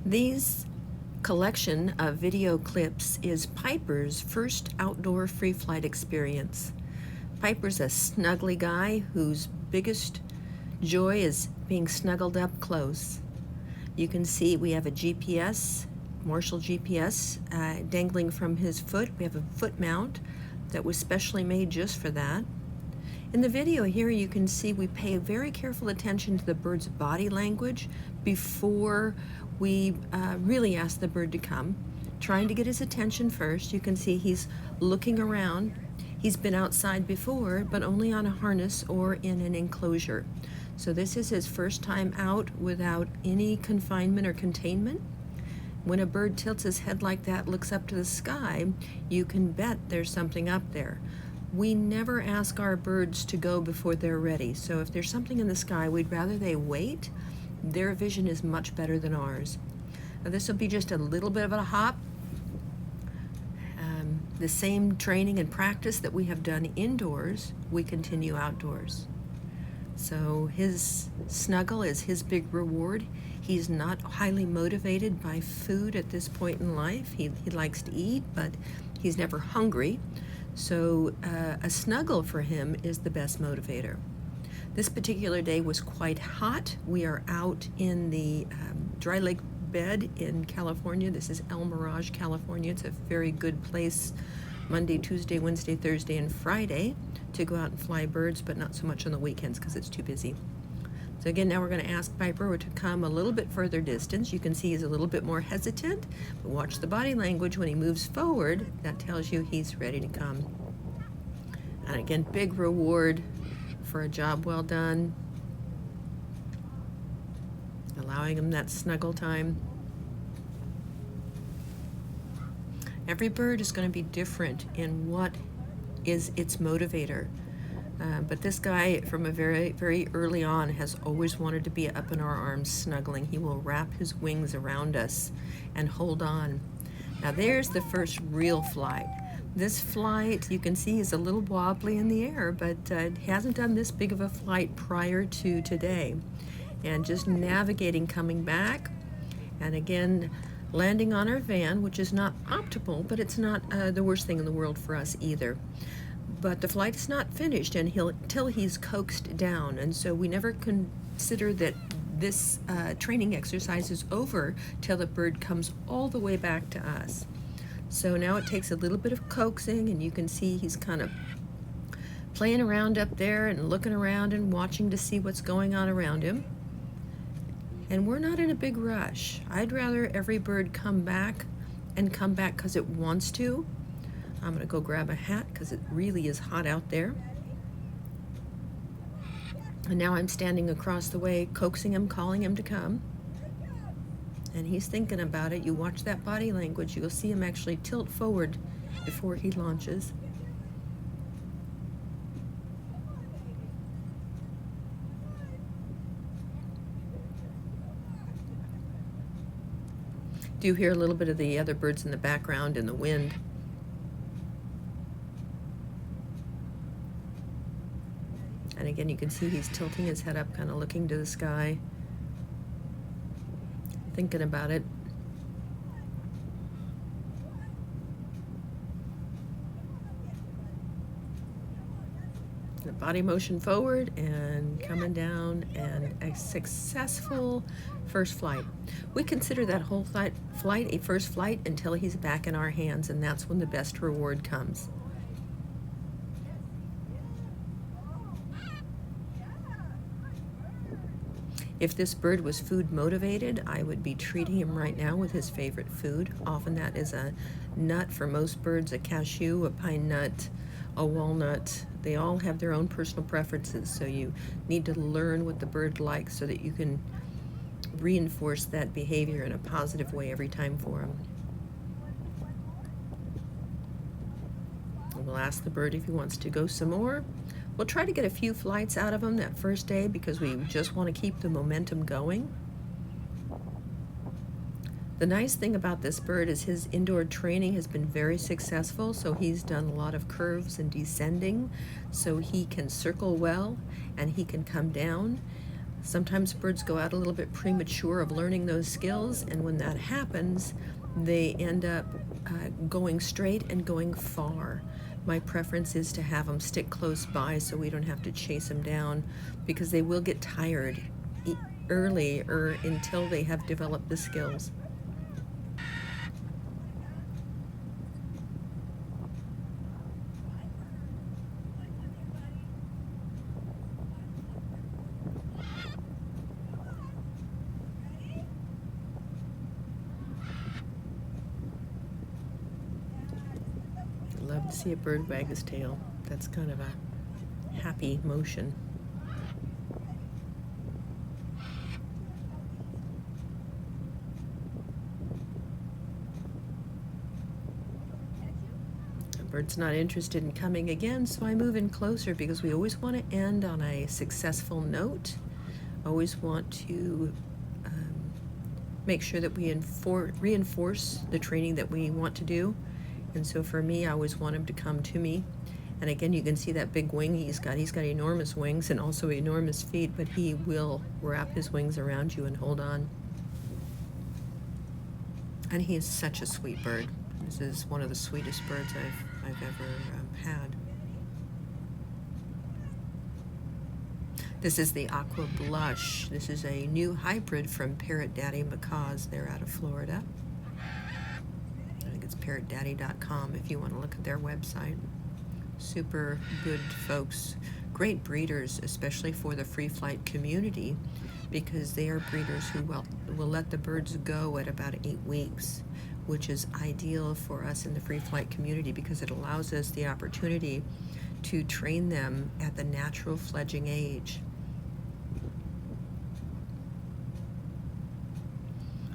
These collection of video clips is Piper's first outdoor free flight experience. Piper's a snuggly guy whose biggest joy is being snuggled up close. You can see we have a GPS, Marshall GPS, dangling from his foot. We have a foot mount that was specially made just for that. In the video here, you can see we pay very careful attention to the bird's body language before we really ask the bird to come. Trying to get his attention first. You can see he's looking around. He's been outside before, but only on a harness or in an enclosure. So this is his first time out without any confinement or containment. When a bird tilts his head like that, looks up to the sky, you can bet there's something up there. We never ask our birds to go before they're ready. So if there's something in the sky, we'd rather they wait. Their vision is much better than ours. Now, this will be just a little bit of a hop. The same training and practice that we have done indoors, we continue outdoors. So his snuggle is his big reward. He's not highly motivated by food at this point in life. He likes to eat, but he's never hungry. So a snuggle for him is the best motivator. This particular day was quite hot. We are out in the dry lake bed in California. This is El Mirage, California. It's a very good place Monday, Tuesday, Wednesday, Thursday, and Friday to go out and fly birds, but not so much on the weekends because it's too busy. So again, now we're going to ask Piper to come a little bit further distance. You can see he's a little bit more hesitant, but watch the body language. When he moves forward, that tells you he's ready to come. And again, big reward for a job well done, allowing him that snuggle time. Every bird is going to be different in what is its motivator. But this guy, from a very early on, has always wanted to be up in our arms snuggling. He will wrap his wings around us and hold on. Now there's the first real flight. This flight, you can see, is a little wobbly in the air, but he hasn't done this big of a flight prior to today. And just navigating, coming back, and again, landing on our van, which is not optimal, but it's not the worst thing in the world for us either. But the flight is not finished until he's coaxed down, and so we never consider that this training exercise is over till the bird comes all the way back to us. So now it takes a little bit of coaxing, and you can see he's kind of playing around up there and looking around and watching to see what's going on around him. And we're not in a big rush. I'd rather every bird come back because it wants to. I'm going to go grab a hat because it really is hot out there. And now I'm standing across the way, coaxing him, calling him to come. And he's thinking about it. You watch that body language, you'll see him actually tilt forward before he launches. Do you hear a little bit of the other birds in the background and the wind? And again, you can see he's tilting his head up, kind of looking to the sky, thinking about it. The body motion forward and coming down, and a successful first flight. We consider that whole flight a first flight until he's back in our hands, and that's when the best reward comes. If this bird was food motivated, I would be treating him right now with his favorite food. Often that is a nut for most birds, a cashew, a pine nut, a walnut. They all have their own personal preferences, so you need to learn what the bird likes so that you can reinforce that behavior in a positive way every time for him. We'll ask the bird if he wants to go some more. We'll try to get a few flights out of him that first day because we just want to keep the momentum going. The nice thing about this bird is his indoor training has been very successful, so he's done a lot of curves and descending, so he can circle well and he can come down. Sometimes birds go out a little bit premature of learning those skills, and when that happens, they end up going straight and going far. My preference is to have them stick close by so we don't have to chase them down, because they will get tired early or until they have developed the skills. Love to see a bird wag his tail. That's kind of a happy motion. The bird's not interested in coming again, so I move in closer because we always want to end on a successful note. Always want to make sure that we reinforce the training that we want to do. And so for me, I always want him to come to me. And again, you can see that big wing he's got. He's got enormous wings and also enormous feet, but he will wrap his wings around you and hold on. And he is such a sweet bird. This is one of the sweetest birds I've ever had. This is the Aquablush. This is a new hybrid from Parrot Daddy Macaws. They're out of Florida. It's parrotdaddy.com if you want to look at their website. Super good folks, great breeders, especially for the free flight community, because they are breeders who will let the birds go at about 8 weeks, which is ideal for us in the free flight community because it allows us the opportunity to train them at the natural fledging age.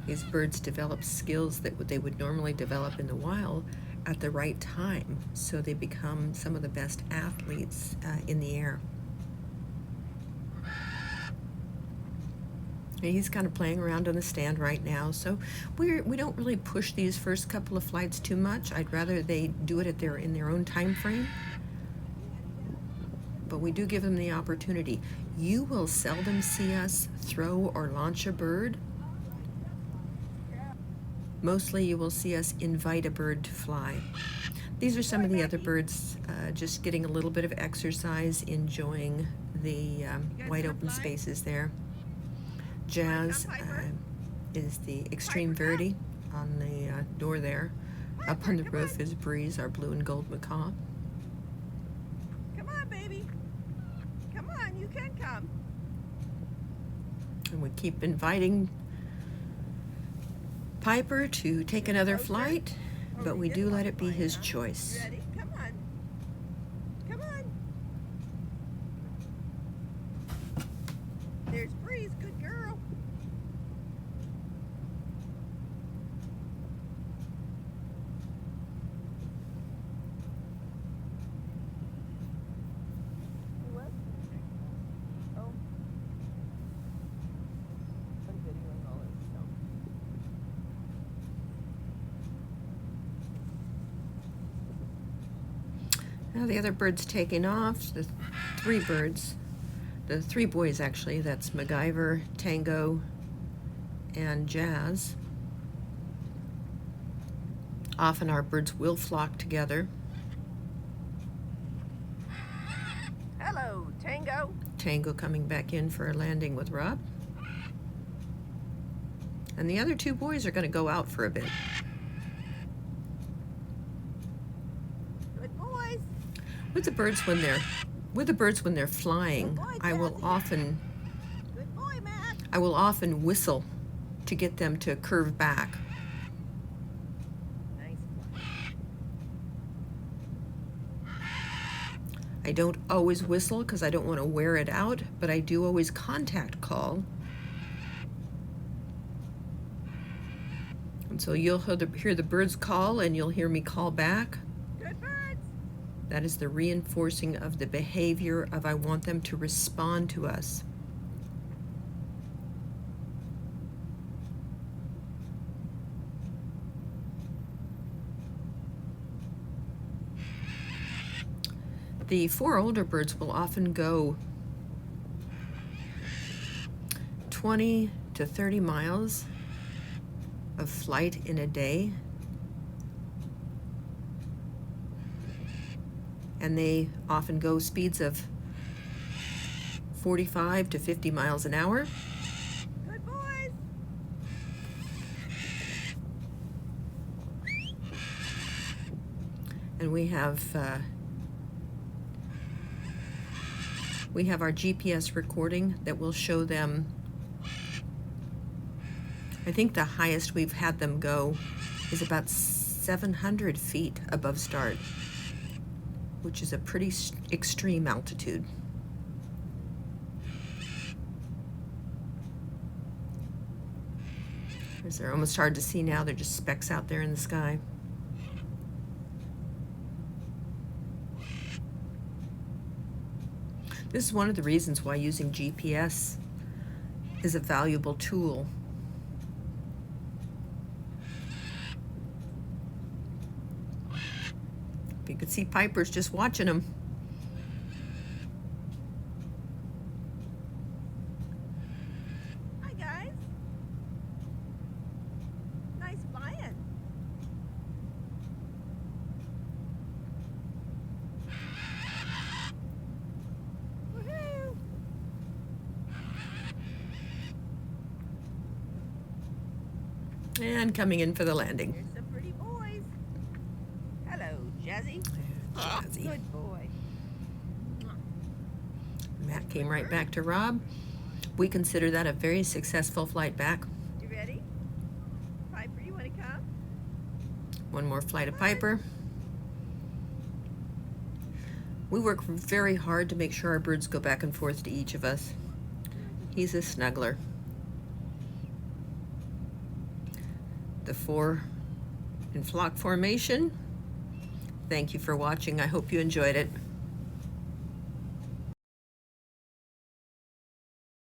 These birds develop skills that they would normally develop in the wild at the right time, so they become some of the best athletes in the air. And he's kind of playing around on the stand right now, so we don't really push these first couple of flights too much. I'd rather they do it in their own time frame, but we do give them the opportunity. You will seldom see us throw or launch a bird. Mostly you will see us invite a bird to fly. These are some of the other birds just getting a little bit of exercise, enjoying the wide open spaces there. Jazz is the extreme verity on the door there. Up on the roof is Breeze, our blue and gold macaw. Come on, baby. Come on, you can come. And we keep inviting Piper to take another flight, but we do let it be his choice. Ready? Come on. Come on. There's Breeze, good girl. What? Oh. I'm videoing all this stuff. Now the other bird's taking off. The three birds, the three boys actually, that's MacGyver, Tango, and Jazz. Often our birds will flock together. Hello, Tango. Tango coming back in for a landing with Rob. And the other two boys are going to go out for a bit. Good boys. With the birds when they're flying, I will often Good boy, Matt. I will often whistle to get them to curve back. Nice one. I don't always whistle because I don't want to wear it out, but I do always contact call. And so you'll hear the birds call and you'll hear me call back. Good birds. That is the reinforcing of the behavior of I want them to respond to us. The four older birds will often go 20 to 30 miles of flight in a day. And they often go speeds of 45 to 50 miles an hour. Good boys. And we have our GPS recording that will show them. I think the highest we've had them go is about 700 feet above start, which is a pretty extreme altitude. They're almost hard to see now. They're just specks out there in the sky. This is one of the reasons why using GPS is a valuable tool. You could see Piper's just watching them. Hi, guys. Nice flying. Woohoo! And coming in for the landing. Here's some pretty boys. Hello, Jazzy. Jazzy. Good boy. Matt came right back to Rob. We consider that a very successful flight back. You ready? Piper, you want to come? One more flight of Piper. We work very hard to make sure our birds go back and forth to each of us. He's a snuggler. The 4 in flock formation. Thank you for watching. I hope you enjoyed it.